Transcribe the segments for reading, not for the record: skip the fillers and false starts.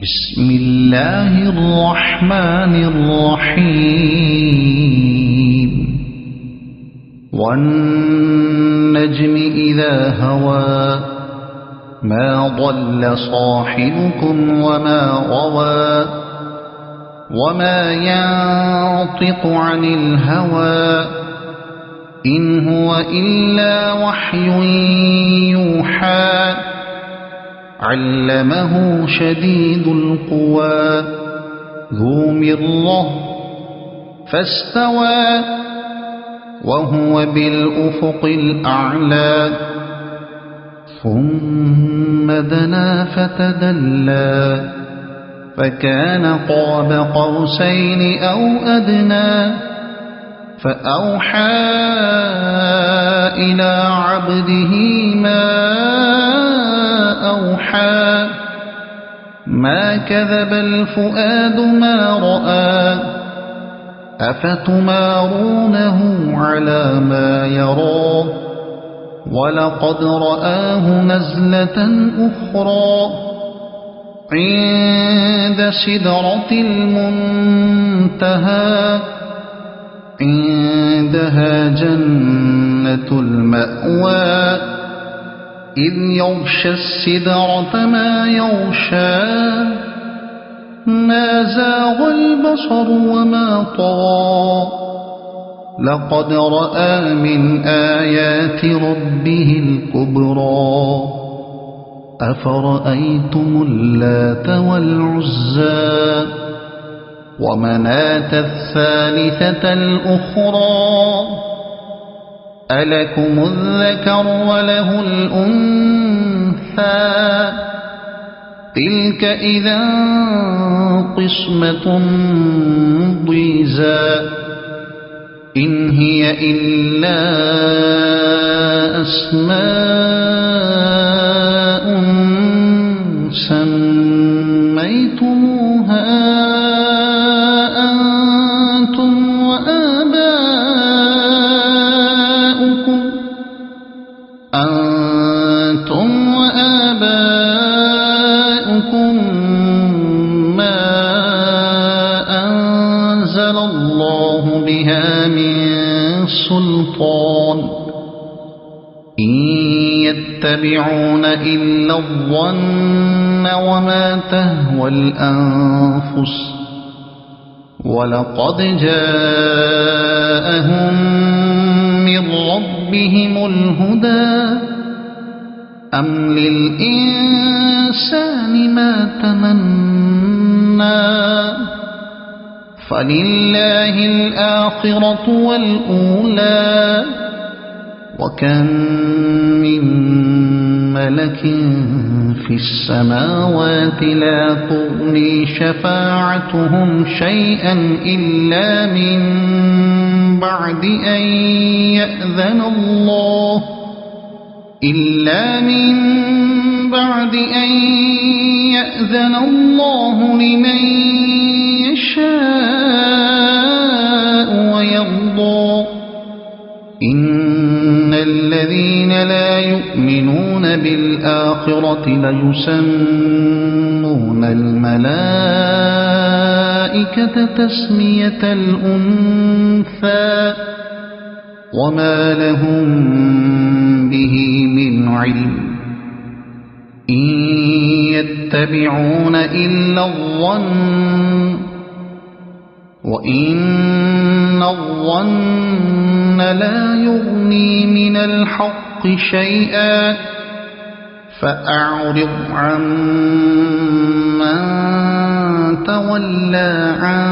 بسم الله الرحمن الرحيم والنجم إذا هوى ما ضل صاحبكم وما غوى وما ينطق عن الهوى إن هو إلا وحي يوحى علمه شديد القوى ذو مرة فاستوى وهو بالأفق الأعلى ثم دنا فتدلى فكان قاب قوسين أو أدنى فأوحى إلى عبده ما أوحى ما كذب الفؤاد ما رأى أفتمارونه على ما يرى ولقد رآه نزلة أخرى عند سدرة المنتهى عندها جنة المأوى إذ يغشى السدرة ما يغشى ما زاغ البصر وما طغى لقد رأى من آيات ربه الكبرى أفرأيتم اللات والعزى ومناة الثالثة الأخرى ألكم الذكر وله الأنثى تلك إذا قسمة ضيزى إن هي إلا أسماء سميتموها أنتم وآباؤكم ما أنزل الله بها من سلطان إن يتبعون إلا الظن وما تهوى الأنفس ولقد جاءهم من ربهم الهدى أم للإنسان ما تمنى فلله الآخرة والأولى وكم من ملك في السماوات لا تغني شفاعتهم شيئا إلا من بعد أن يأذن الله لمن يشاء ويرضى إن الذين لا يؤمنون بالآخرة ليسمون الملائكة تسمية الأنثى وما لهم به من علم إن يتبعون إلا الظن وإن الظن لا يغني من الحق شيئا فأعرض عمن تولى عن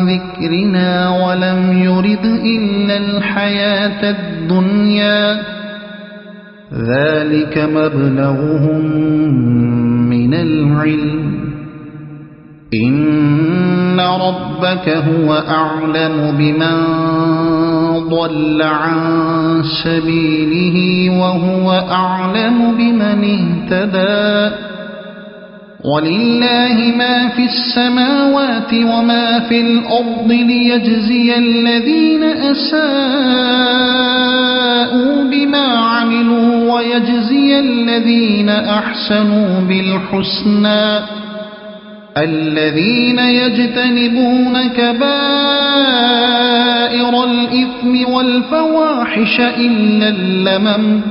ذكرنا ولم يرد إلا الحياة الدنيا ذلك مبلغهم من العلم إن ربك هو أعلم بمن ضل عن سبيله وهو أعلم بمن اهتدى ولله ما في السماوات وما في الأرض ليجزي الذين أساءوا بما عملوا ويجزي الذين أحسنوا بالحسنى الذين يجتنبون كبائر الإثم والفواحش إلا اللمم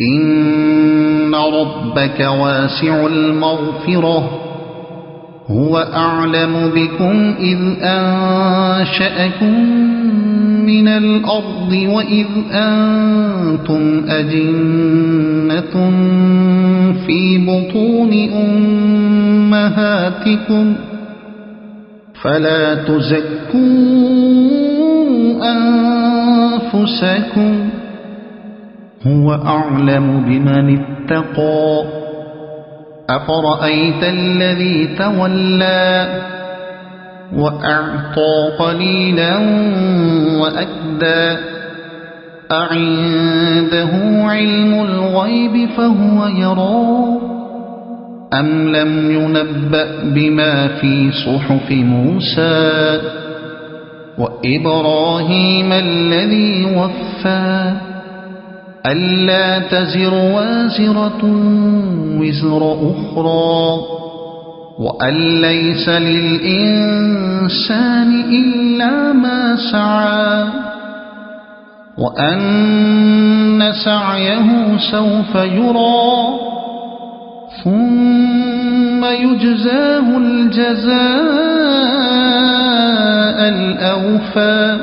إن ربك واسع المغفرة هو أعلم بكم إذ أنشأكم من الأرض وإذ أنتم أجنة في بطون أمهاتكم فلا تزكوا أنفسكم هو أعلم بمن اتقى أفرأيت الذي تولى وأعطى قليلا وأكدى أعنده علم الغيب فهو يرى أم لم ينبأ بما في صحف موسى وإبراهيم الذي وفى ألا تزر وازرة وزر أخرى وأن ليس للإنسان إلا ما سعى وأن سعيه سوف يرى ثم يجزاه الجزاء الأوفى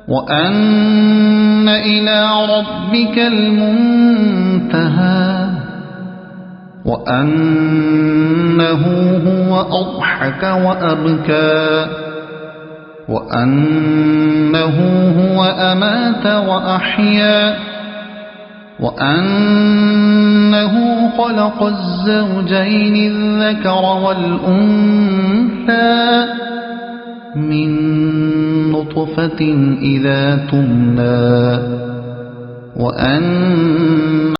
وأن إلى ربك المنتهى وأنه هو أضحك وأبكى وأنه هو أمات وأحيا وأنه خلق الزوجين الذكر والأنثى من نطفة إذا تمنى وأن